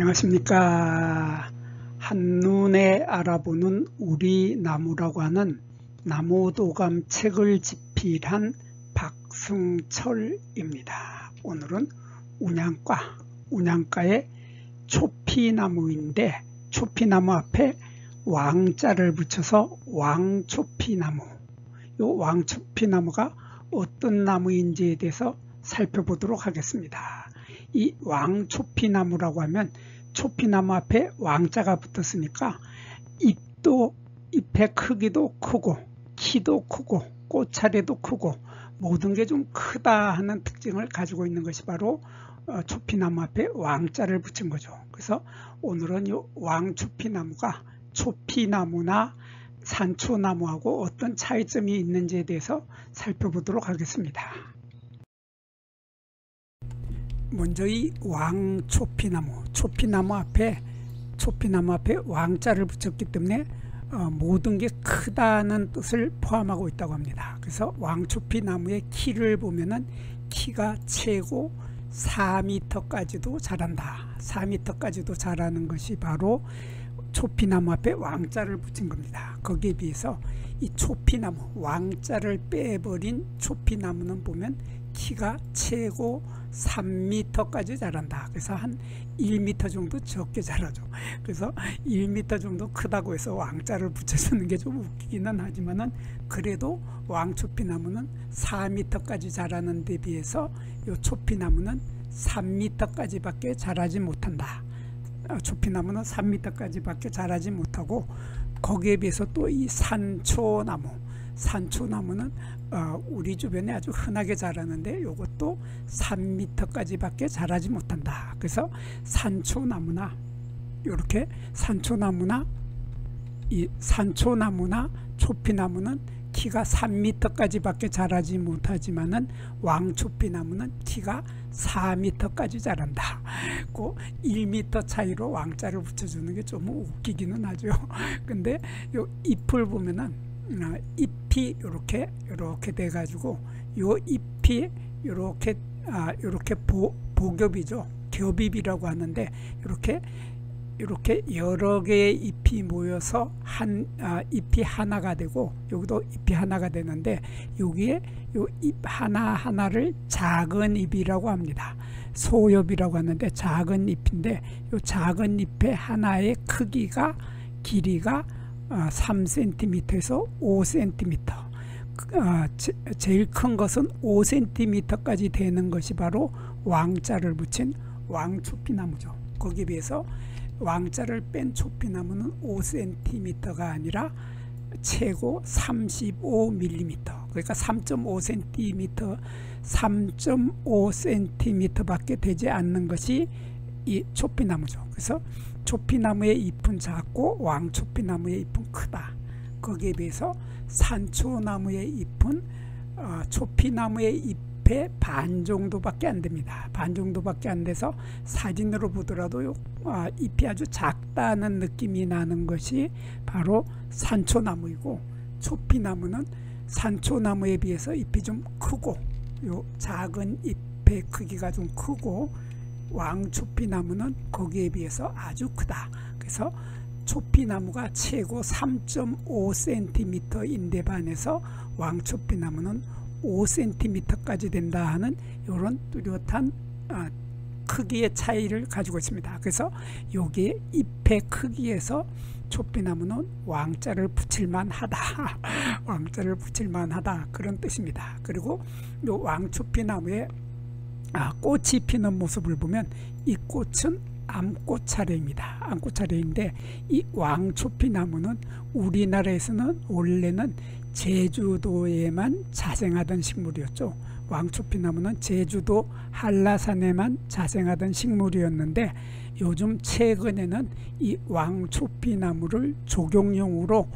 안녕하십니까. 한눈에 알아보는 우리 나무라고 하는 나무도감 책을 집필한 박승철입니다. 오늘은 운양가의 초피나무인데, 초피나무 앞에 왕자를 붙여서 왕초피나무, 이 왕초피나무가 어떤 나무인지에 대해서 살펴보도록 하겠습니다. 이 왕초피나무라고 하면 초피나무 앞에 왕자가 붙었으니까 잎의 크기도 크고 키도 크고 꽃차례도 크고 모든 게 좀 크다 하는 특징을 가지고 있는 것이 바로 초피나무 앞에 왕자를 붙인 거죠. 그래서 오늘은 이 왕초피나무가 초피나무나 산초나무하고 어떤 차이점이 있는지에 대해서 살펴보도록 하겠습니다. 먼저 이 초피나무 앞에 왕자를 붙였기 때문에 모든 게 크다는 뜻을 포함하고 있다고 합니다. 그래서 왕초피나무의 키를 보면은 키가 최고 4m까지도 자란다. 4m까지도 자라는 것이 바로 초피나무 앞에 왕자를 붙인 겁니다. 거기에 비해서 이 초피나무, 왕자를 빼버린 초피나무는 보면 키가 최고 3m까지 자란다. 그래서 한 1m 정도 적게 자라죠. 그래서 1m 정도 크다고 해서 왕자를 붙여주는 게 좀 웃기기는 하지만은 그래도 왕초피나무는 4m까지 자라는 데 비해서 이 초피나무는 3m까지 밖에 자라지 못한다. 초피나무는 3m까지 밖에 자라지 못하고, 거기에 비해서 또 이 산초나무는 우리 주변에 아주 흔하게 자라는데 이것도 3m까지 밖에 자라지 못한다. 그래서 산초나무나 초피나무는 키가 3m까지 밖에 자라지 못하지만은 왕초피나무는 키가 4m까지 자란다. 그 1m 차이로 왕자를 붙여주는 게 좀 웃기기는 하죠. 근데 요 잎을 보면은 잎이 이렇게 돼 가지고 요 잎이 이렇게 보겹이죠. 겹잎이라고 하는데 이렇게 여러 개의 잎이 모여서 잎이 하나가 되고, 여기도 잎이 하나가 되는데 여기에 요 잎 하나하나를 작은 잎이라고 합니다. 소엽이라고 하는데 작은 잎인데, 요 작은 잎의 하나의 길이가 3cm에서 5cm, 제일 큰 것은 5cm까지 되는 것이 바로 왕자를 붙인 왕초피나무죠. 거기에 비해서 왕자를 뺀 초피나무는 5cm가 아니라 최고 35mm, 그러니까 3.5cm 밖에 되지 않는 것이 이 초피나무죠. 그래서 초피나무의 잎은 작고 왕초피나무의 잎은 크다. 거기에 비해서 산초나무의 잎은 초피나무의 잎의 반 정도밖에 안 됩니다. 반 정도밖에 안 돼서 사진으로 보더라도 잎이 아주 작다는 느낌이 나는 것이 바로 산초나무이고, 초피나무는 산초나무에 비해서 잎이 좀 크고 요 작은 잎의 크기가 좀 크고, 왕초피나무는 거기에 비해서 아주 크다. 그래서 초피나무가 최고 3.5cm인데 반해서 왕초피나무는 5cm까지 된다 하는 이런 뚜렷한 크기의 차이를 가지고 있습니다. 그래서 여기에 잎의 크기에서 초피나무는 왕자를 붙일만하다. 왕자를 붙일만하다, 그런 뜻입니다. 그리고 이 왕초피나무의 꽃이 피는 모습을 보면 이 꽃은 암꽃 차례입니다. 암꽃 차례인데, 이 왕초피나무는 우리나라에서는 원래는 제주도에만 자생하던 식물이었죠. 왕초피나무는 제주도 한라산에만 자생하던 식물이었는데, 요즘 최근에는 이 왕초피나무를 조경용으로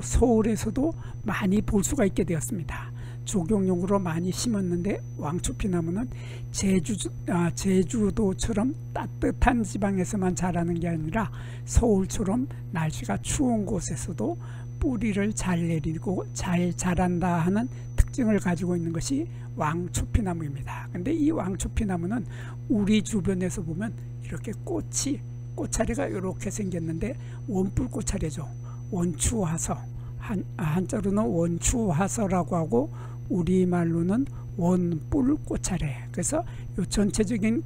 서울에서도 많이 볼 수가 있게 되었습니다. 조경용으로 많이 심었는데, 왕초피나무는 제주도처럼 따뜻한 지방에서만 자라는 게 아니라 서울처럼 날씨가 추운 곳에서도 뿌리를 잘 내리고 잘 자란다 하는 특징을 가지고 있는 것이 왕초피나무입니다. 근데 이 왕초피나무는 우리 주변에서 보면 이렇게 꽃차례가 이렇게 생겼는데 원뿔 꽃차례죠. 원추화서, 한자로는 원추화서라고 하고 우리말로는 원뿔 꽃차례. 그래서 이 전체적인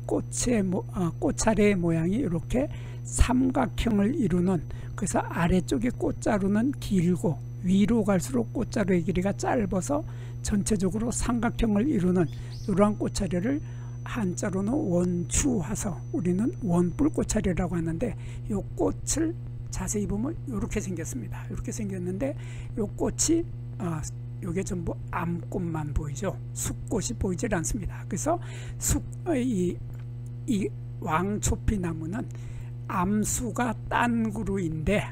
꽃차례의 모양이 이렇게 삼각형을 이루는, 그래서 아래쪽에 꽃자루는 길고 위로 갈수록 꽃자루의 길이가 짧아서 전체적으로 삼각형을 이루는 이러한 꽃차례를 한자로는 원추화서, 우리는 원뿔 꽃차례라고 하는데, 이 꽃을 자세히 보면 이렇게 생겼습니다. 이렇게 생겼는데 이 꽃이 이게 전부 암꽃만 보이죠. 숫꽃이 보이질 않습니다. 그래서 이 왕초피나무는 암수가 딴 그루인데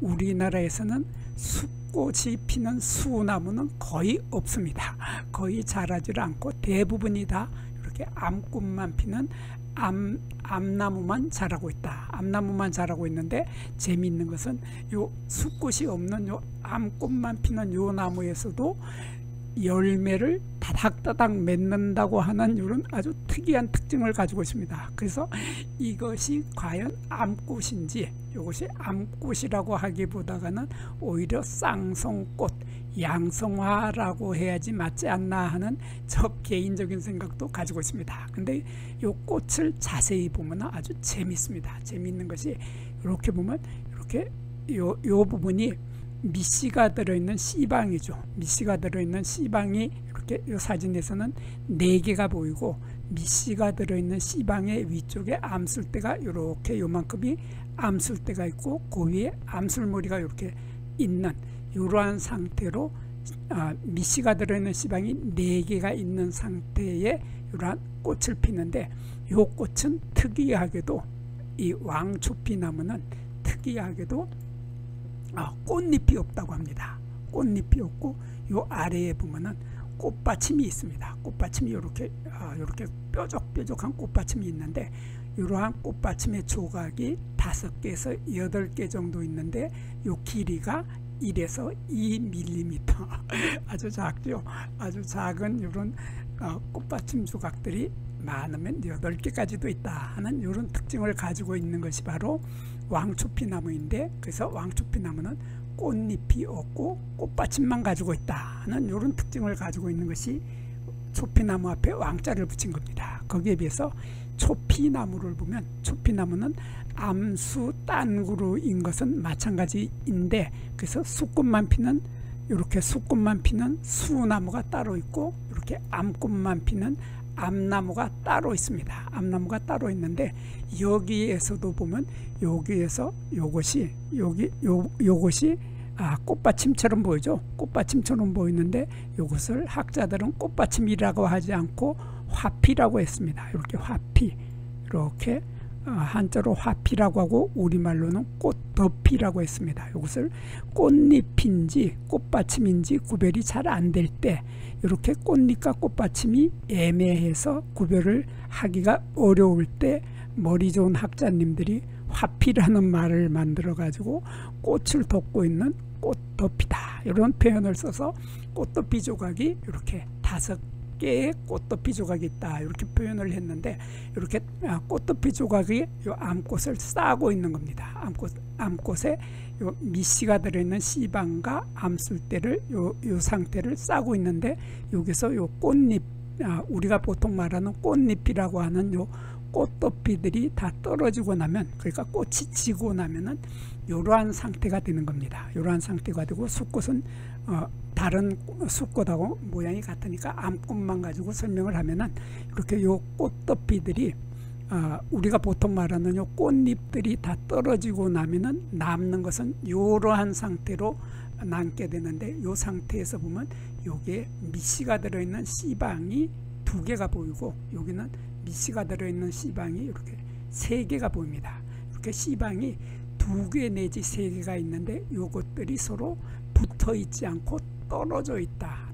우리나라에서는 숫꽃이 피는 수나무는 거의 없습니다. 거의 자라질 않고 대부분이 다 이렇게 암꽃만 피는 암나무만 자라고 있다. 암나무만 자라고 있는데 재미있는 것은 요 숫꽃이 없는 요 암꽃만 피는 요 나무에서도 열매를 다닥다닥 맺는다고 하는 이런 아주 특이한 특징을 가지고 있습니다. 그래서 이것이 과연 암꽃인지, 이것이 암꽃이라고 하기보다는 오히려 쌍성꽃, 양성화라고 해야지 맞지 않나 하는 저 개인적인 생각도 가지고 있습니다. 근데 이 꽃을 자세히 보면 아주 재밌습니다. 재미있는 것이 이렇게 보면 이렇게 요 부분이 미씨가 들어있는 씨방이죠. 미씨가 들어있는 씨방이 이렇게 이 사진에서는 4개가 보이고, 미씨가 들어있는 씨방의 위쪽에 암술대가 이렇게 요만큼이 암술대가 있고, 그 위에 암술머리가 이렇게 있는 이러한 상태로 미씨가 들어있는 씨방이 4개가 있는 상태의 이러한 꽃을 피는데, 이 꽃은 특이하게도 이 왕초피나무는 특이하게도 꽃잎이 없다고 합니다. 꽃잎이 없고 요 아래에 보면은 꽃받침이 있습니다. 꽃받침이 이렇게 뾰족뾰족한 꽃받침이 있는데, 이러한 꽃받침의 조각이 5개에서 8개 정도 있는데 요 길이가 1에서 2mm 아주 작죠. 아주 작은 이런 꽃받침 조각들이 많으면 8개까지도 있다 하는 이런 특징을 가지고 있는 것이 바로 왕초피나무인데, 그래서 왕초피나무는 꽃잎이 없고 꽃받침만 가지고 있다 하는 이런 특징을 가지고 있는 것이 초피나무 앞에 왕자를 붙인 겁니다. 거기에 비해서 초피나무를 보면, 초피나무는 암수 딴구루인 것은 마찬가지인데, 그래서 숫꽃만 피는, 이렇게 숫꽃만 피는 수나무가 따로 있고, 이렇게 암꽃만 피는 암나무가 따로 있습니다. 암나무가 따로 있는데, 여기에서도 보면 여기에서 요것이 꽃받침처럼 보이죠. 꽃받침처럼 보이는데, 이것을 학자들은 꽃받침이라고 하지 않고 화피라고 했습니다. 이렇게 화피, 이렇게 한자로 화피라고 하고 우리말로는 꽃덮이라고 했습니다. 이것을 꽃잎인지 꽃받침인지 구별이 잘 안 될 때, 이렇게 꽃잎과 꽃받침이 애매해서 구별을 하기가 어려울 때 머리 좋은 학자님들이 화피라는 말을 만들어 가지고 꽃을 덮고 있는 꽃덮이다 이런 표현을 써서 꽃덮이 조각이 이렇게 5개의 꽃덮이 조각이 있다 이렇게 표현을 했는데, 이렇게 꽃덮이 조각이 요 암꽃을 싸고 있는 겁니다. 암꽃에 요 미씨가 들어있는 씨방과 암술대를 요 상태를 싸고 있는데, 여기서 요 꽃잎, 우리가 보통 말하는 꽃잎이라고 하는 요 꽃덮이들이 다 떨어지고 나면, 그러니까 꽃이 지고 나면은 이러한 상태가 되는 겁니다. 이러한 상태가 되고, 숫꽃은 다른 숫꽃하고 모양이 같으니까 암꽃만 가지고 설명을 하면은, 이렇게 요 꽃덮이들이 우리가 보통 말하는 요 꽃잎들이 다 떨어지고 나면은 남는 것은 이러한 상태로 남게 되는데, 요 상태에서 보면 요게 미씨가 들어있는 씨방이 2개가 보이고, 여기는 미씨가 들어있는 씨방이 이렇게 3개가 보입니다. 이렇게 씨방이 2개 내지 3개가 있는데, 요것들이 서로 붙어 있지 않고 떨어져 있다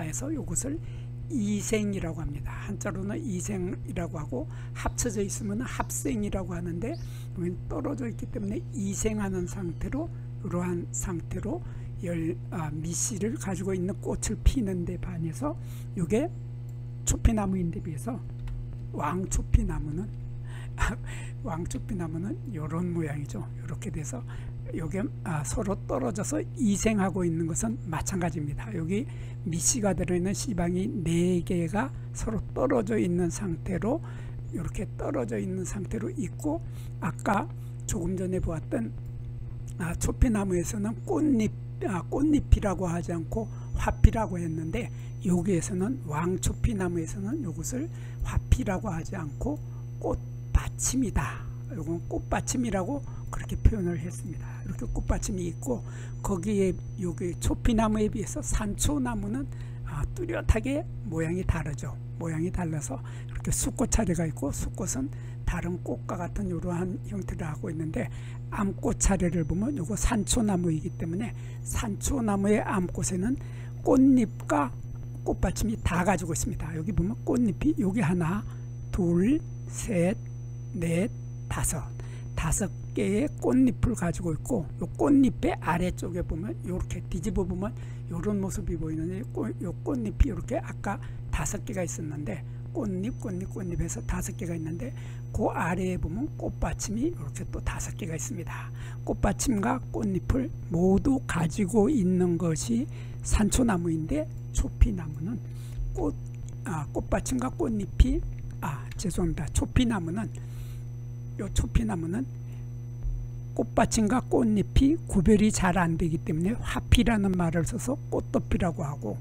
해서 이것을 이생이라고 합니다. 한자로는 이생이라고 하고, 합쳐져 있으면 합생이라고 하는데, 여기는 떨어져 있기 때문에 이생하는 상태로, 이러한 상태로 미씨를 가지고 있는 꽃을 피는데 반해서 이게 초피나무인데 비해서 왕초피나무는 이런 모양이죠. 이렇게 돼서 요게 서로 떨어져서 이생하고 있는 것은 마찬가지입니다. 여기 미씨가 들어있는 씨방이 4개가 서로 떨어져 있는 상태로 이렇게 떨어져 있는 상태로 있고, 아까 조금 전에 보았던 초피나무에서는 꽃잎이라고 하지 않고 화피라고 했는데, 여기에서는 왕초피나무에서는 이것을 화피라고 하지 않고 꽃받침이다. 이건 꽃받침이라고 그렇게 표현을 했습니다. 이렇게 꽃받침이 있고, 거기에 여기 초피나무에 비해서 산초나무는 뚜렷하게 모양이 다르죠. 모양이 달라서 이렇게 수꽃 차례가 있고, 수꽃은 다른 꽃과 같은 이러한 형태를 하고 있는데, 암꽃 차례를 보면 이거 산초나무이기 때문에 산초나무의 암꽃에는 꽃잎과 꽃받침이 다 가지고 있습니다. 여기 보면 꽃잎이 여기 하나, 둘, 셋, 넷, 다섯 개의 꽃잎을 가지고 있고, 이 꽃잎의 아래쪽에 보면 이렇게 뒤집어 보면 이런 모습이 보이는데, 이 꽃잎이 이렇게 아까 5개가 있었는데 꽃잎에서 5개가 있는데, 그 아래에 보면 꽃받침이 이렇게 또 5개가 있습니다. 꽃받침과 꽃잎을 모두 가지고 있는 것이 산초나무인데, 초피나무는 꽃받침과 꽃잎이 초피나무는 꽃받침과 꽃잎이 구별이 잘 안 되기 때문에 화피라는 말을 써서 꽃도피라고 하고,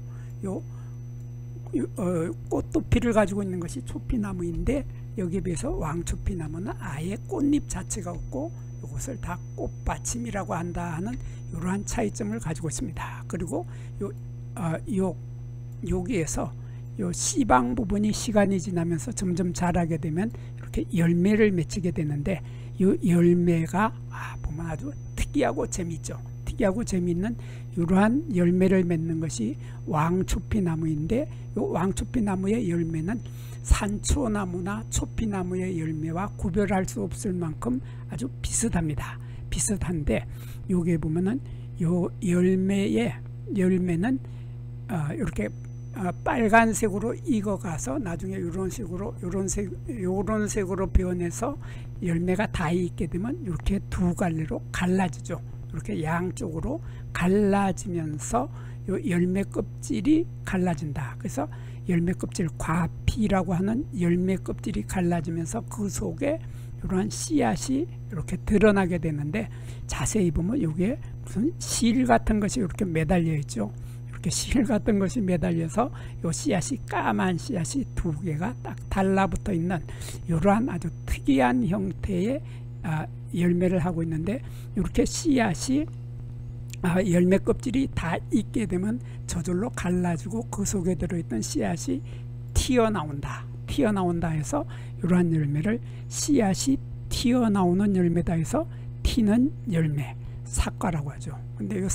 꽃도피를 가지고 있는 것이 초피나무인데, 여기에 비해서 왕초피나무는 아예 꽃잎 자체가 없고 이것을 다 꽃받침이라고 한다 하는 이러한 차이점을 가지고 있습니다. 그리고 여기에서 요 씨방 부분이 시간이 지나면서 점점 자라게 되면 이렇게 열매를 맺히게 되는데, 이 열매가 보면 아주 특이하고 재미있죠. 특이하고 재미있는 이러한 열매를 맺는 것이 왕초피나무인데, 이 왕초피나무의 열매는 산초나무나 초피나무의 열매와 구별할 수 없을 만큼 아주 비슷합니다. 비슷한데, 여기에 보면은 요 열매는 이렇게 빨간색으로 익어가서 나중에 이런 색으로 변해서 열매가 다 익게 되면 이렇게 두 갈래로 갈라지죠. 이렇게 양쪽으로 갈라지면서 요 열매 껍질이 갈라진다. 그래서 열매 껍질, 과피라고 하는 열매 껍질이 갈라지면서 그 속에 이러한 씨앗이 이렇게 드러나게 되는데, 자세히 보면 여기에 무슨 실 같은 것이 이렇게 매달려 있죠. 이렇게 실 같은 것이 매달려서 요 씨앗이, 까만 씨앗이 2개가 딱 달라붙어 있는 이러한 아주 특이한 형태의 열매를 하고 있는데, 이렇게 씨앗이 열매 껍질이 다 익게 되면 저절로 갈라지고 그 속에 들어있던 씨앗이 튀어나온다 해서 이러한 열매를 씨앗이 튀어나오는 열매다 해서 튀는 열매, 삭과라고 하죠. 근데 이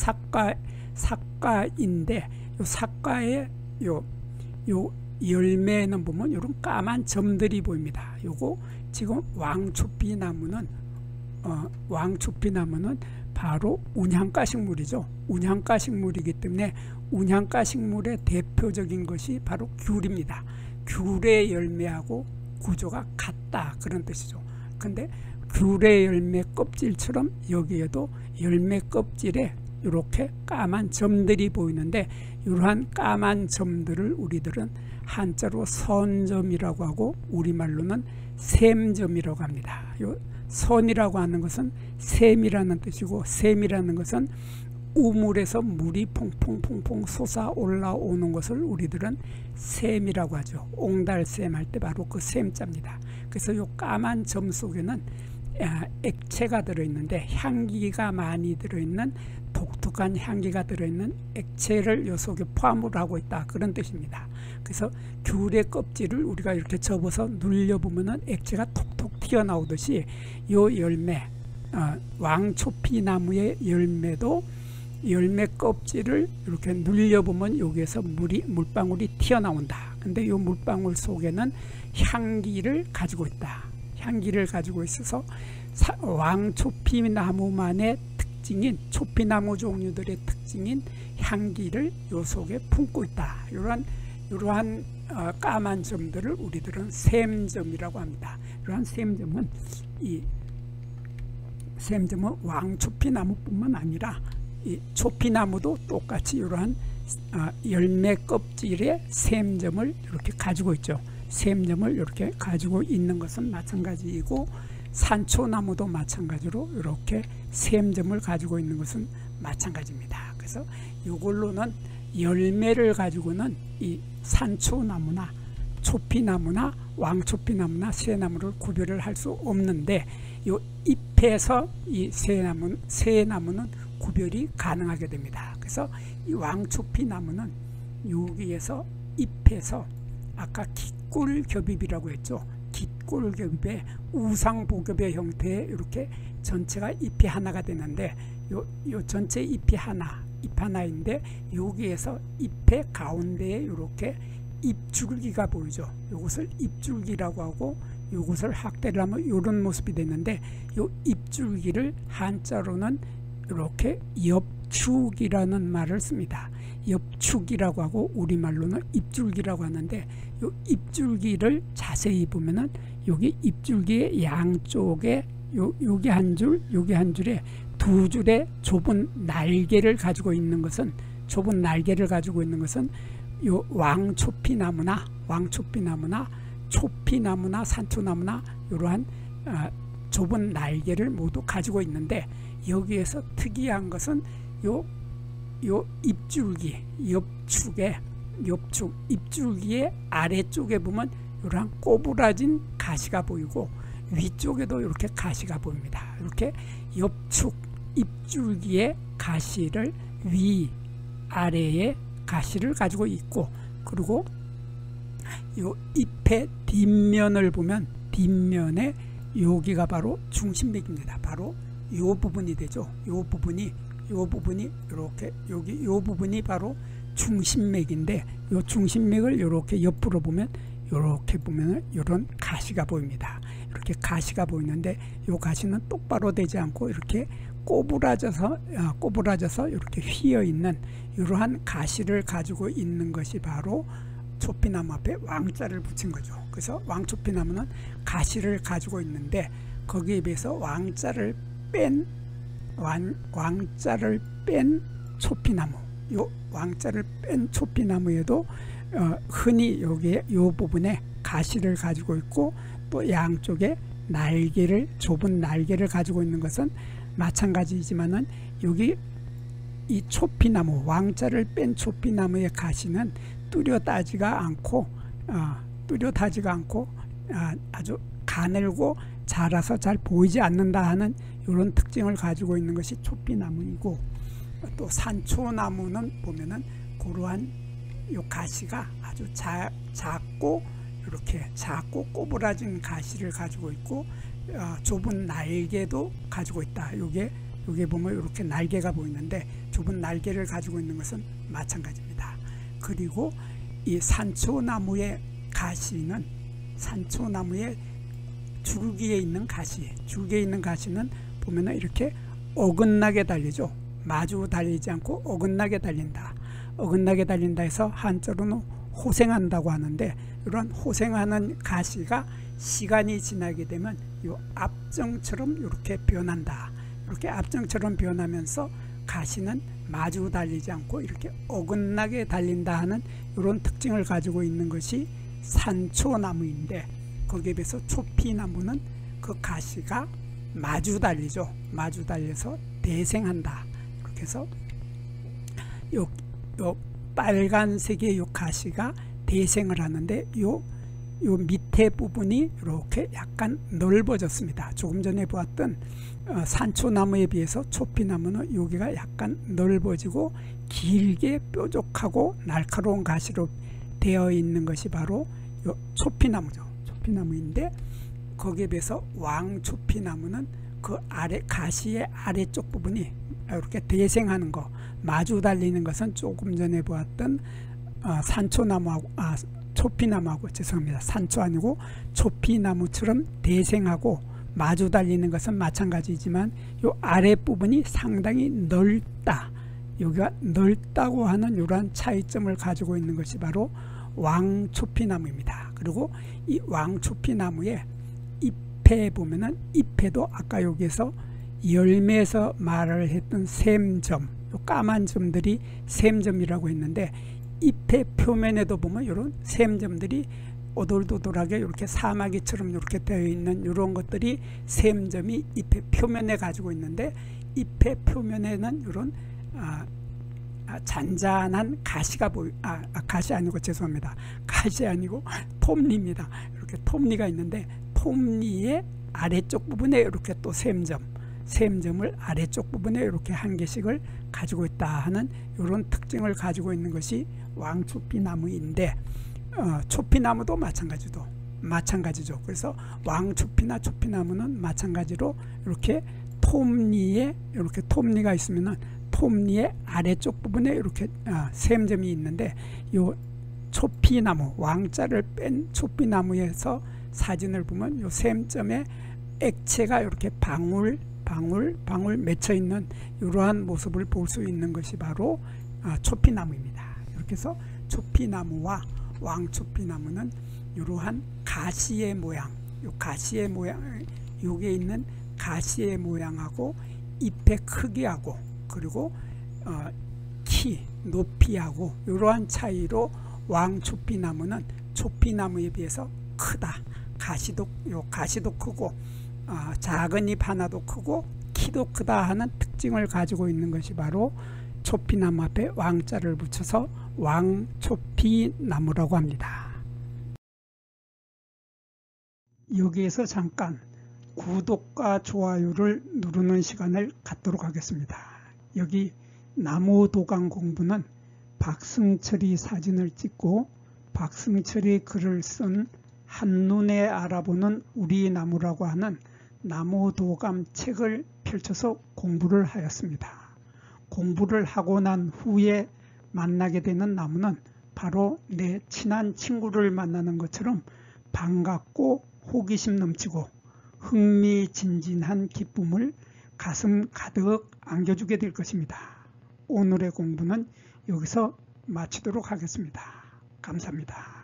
삭과인데, 이 삭과의 요 열매는 보면 이런 까만 점들이 보입니다. 요거 지금 왕초피나무는 바로 운향가식물이죠. 운향가식물이기 때문에 운향가식물의 대표적인 것이 바로 귤입니다. 귤의 열매하고 구조가 같다, 그런 뜻이죠. 근데 귤의 열매 껍질처럼 여기에도 열매 껍질에 이렇게 까만 점들이 보이는데, 이러한 까만 점들을 우리들은 한자로 선점이라고 하고 우리말로는 샘점이라고 합니다. 요 선이라고 하는 것은 샘이라는 뜻이고, 샘이라는 것은 우물에서 물이 퐁퐁퐁퐁 솟아 올라오는 것을 우리들은 샘이라고 하죠. 옹달샘 할 때 바로 그 샘자입니다. 그래서 이 까만 점 속에는 액체가 들어있는데, 향기가 많이 들어있는, 독특한 향기가 들어있는 액체를 이 속에 포함을 하고 있다, 그런 뜻입니다. 그래서 귤의 껍질을 우리가 이렇게 접어서 눌려보면 액체가 톡톡 튀어나오듯이 이 열매, 왕초피나무의 열매도 열매 껍질을 이렇게 눌려보면 여기에서 물방울이 튀어나온다. 근데 이 물방울 속에는 향기를 가지고 있다. 향기를 가지고 있어서 왕초피나무만의 특징인 초피나무 종류들의 특징인 향기를 요 속에 품고 있다. 이러한 까만 점들을 우리들은 샘점이라고 합니다. 이러한 샘점은 왕초피나무뿐만 아니라 이 초피나무도 똑같이 이러한 열매 껍질의 샘점을 이렇게 가지고 있죠. 샘점을 이렇게 가지고 있는 것은 마찬가지이고, 산초나무도 마찬가지로 이렇게 샘점을 가지고 있는 것은 마찬가지입니다. 그래서 이걸로는 열매를 가지고는 이 산초나무나 초피나무나 왕초피나무나 새나무를 구별을 할 수 없는데, 이 잎에서 이 새나무는 구별이 가능하게 됩니다. 그래서 이 왕초피나무는 여기에서 잎에서 아까 깃골겹입이라고 했죠. 깃골겹입의 우상복엽의 형태의 이렇게 전체가 잎이 하나가 되는데, 요 전체 잎이 잎 하나인데 여기에서 잎의 가운데에 이렇게 잎줄기가 보이죠. 이것을 잎줄기라고 하고, 이것을 확대를 하면 이런 모습이 되는데, 이 잎줄기를 한자로는 이렇게 엽축이라는 말을 씁니다. 엽축이라고 하고 우리말로는 잎줄기라고 하는데, 이 잎줄기를 자세히 보면은 여기 잎줄기의 양쪽에 여기 한 줄, 여기 한 줄에 두 줄의 좁은 날개를 가지고 있는 것은 요 왕초피나무나 초피나무나 산초나무나 이러한 좁은 날개를 모두 가지고 있는데, 여기에서 특이한 것은 요 잎줄기, 엽축 잎줄기의 아래쪽에 보면 이러한 꼬부라진 가시가 보이고, 위쪽에도 이렇게 가시가 보입니다. 이렇게 엽축 잎줄기의 가시를 위 아래에 가시를 가지고 있고, 그리고 요 잎의 뒷면을 보면 뒷면에 여기가 바로 중심맥입니다. 바로 요 부분이 되죠. 요 부분이 이렇게 여기 요 부분이 바로 중심맥인데, 요 중심맥을 이렇게 옆으로 보면 이렇게 보면 이런 가시가 보입니다. 이렇게 가시가 보이는데, 요 가시는 똑바로 되지 않고 이렇게 꼬부라져서 이렇게 휘어 있는 이러한 가시를 가지고 있는 것이 바로 초피나무 앞에 왕자를 붙인 거죠. 그래서 왕초피나무는 가시를 가지고 있는데, 거기에 비해서 왕자를 뺀 초피나무, 요 왕자를 뺀 초피나무에도 흔히 여기에 요 부분에 가시를 가지고 있고, 또 양쪽에 좁은 날개를 가지고 있는 것은 마찬가지이지만은, 여기 이 초피나무, 왕자를 뺀 초피나무의 가시는 뚜렷하지가 않고 아주 가늘고 자라서 잘 보이지 않는다 하는 이런 특징을 가지고 있는 것이 초피나무이고, 또 산초나무는 보면은 그러한 요 가시가 아주 작고 이렇게 꼬부라진 가시를 가지고 있고, 좁은 날개도 가지고 있다. 요게 보면 이렇게 날개가 보이는데, 좁은 날개를 가지고 있는 것은 마찬가지입니다. 그리고 이 산초나무의 가시는, 산초나무의 줄기에 있는 가시는 보면은 이렇게 어긋나게 달리죠. 마주 달리지 않고 어긋나게 달린다. 어긋나게 달린다 해서 한자로는 호생한다고 하는데, 이런 호생하는 가시가 시간이 지나게 되면 이 압정처럼 이렇게 변한다. 이렇게 압정처럼 변하면서 가시는 마주 달리지 않고 이렇게 어긋나게 달린다 하는 이런 특징을 가지고 있는 것이 산초나무인데, 거기에 비해서 초피나무는 그 가시가 마주 달리죠. 마주 달려서 대생한다. 이렇게 해서 요 빨간색의 요 가시가 대생을 하는데, 요 밑에 부분이 이렇게 약간 넓어졌습니다. 조금 전에 보았던 산초나무에 비해서 초피나무는 여기가 약간 넓어지고 길게 뾰족하고 날카로운 가시로 되어 있는 것이 바로 요 초피나무죠. 초피나무인데, 거기에 비해서 왕초피나무는 그 아래 가시의 아래쪽 부분이 이렇게 대생하는 거, 마주 달리는 것은 조금 전에 보았던 산초나무하고 초피나무하고, 죄송합니다, 산초 아니고 초피나무처럼 대생하고 마주 달리는 것은 마찬가지지만 요 아랫부분이 상당히 넓다. 여기가 넓다고 하는 이러한 차이점을 가지고 있는 것이 바로 왕초피나무입니다. 그리고 이 왕초피나무의 잎에 보면은 잎에도 아까 여기에서 열매에서 말을 했던 샘점, 요 까만 점들이 샘점이라고 했는데 잎의 표면에도 보면 이런 샘점들이 오돌도돌하게 이렇게 사마귀처럼 이렇게 되어 있는 이런 것들이 샘점이 잎의 표면에 가지고 있는데 잎의 표면에는 이런 잔잔한 가시가 가시 아니고 죄송합니다. 가시 아니고 톱니입니다. 이렇게 톱니가 있는데 톱니의 아래쪽 부분에 이렇게 또 샘점을 아래쪽 부분에 이렇게 한 개씩을 가지고 있다 하는 이런 특징을 가지고 있는 것이 왕초피나무인데 초피나무도 마찬가지죠. 그래서 왕초피나 초피나무는 마찬가지로 이렇게 톱니에 이렇게 톱니가 있으면은 톱니의 아래쪽 부분에 이렇게 샘점이 있는데 요 초피나무 왕자를 뺀 초피나무에서 사진을 보면 요 샘점에 액체가 이렇게 방울 맺혀 있는 이러한 모습을 볼 수 있는 것이 바로 초피나무입니다. 이렇게 해서 초피나무와 왕초피나무는 이러한 가시의 모양, 여기에 있는 가시의 모양하고 잎의 크기하고 그리고 높이하고 이러한 차이로 왕초피나무는 초피나무에 비해서 크다. 가시도 크고 작은 잎 하나도 크고 키도 크다 하는 특징을 가지고 있는 것이 바로 초피나무 앞에 왕자를 붙여서 왕초피나무라고 합니다. 여기에서 잠깐 구독과 좋아요를 누르는 시간을 갖도록 하겠습니다. 여기 나무도감 공부는 박승철이 사진을 찍고 박승철이 글을 쓴 한눈에 알아보는 우리 나무라고 하는 나무도감 책을 펼쳐서 공부를 하였습니다. 공부를 하고 난 후에 만나게 되는 나무는 바로 내 친한 친구를 만나는 것처럼 반갑고 호기심 넘치고 흥미진진한 기쁨을 가슴 가득 안겨주게 될 것입니다. 오늘의 공부는 여기서 마치도록 하겠습니다. 감사합니다.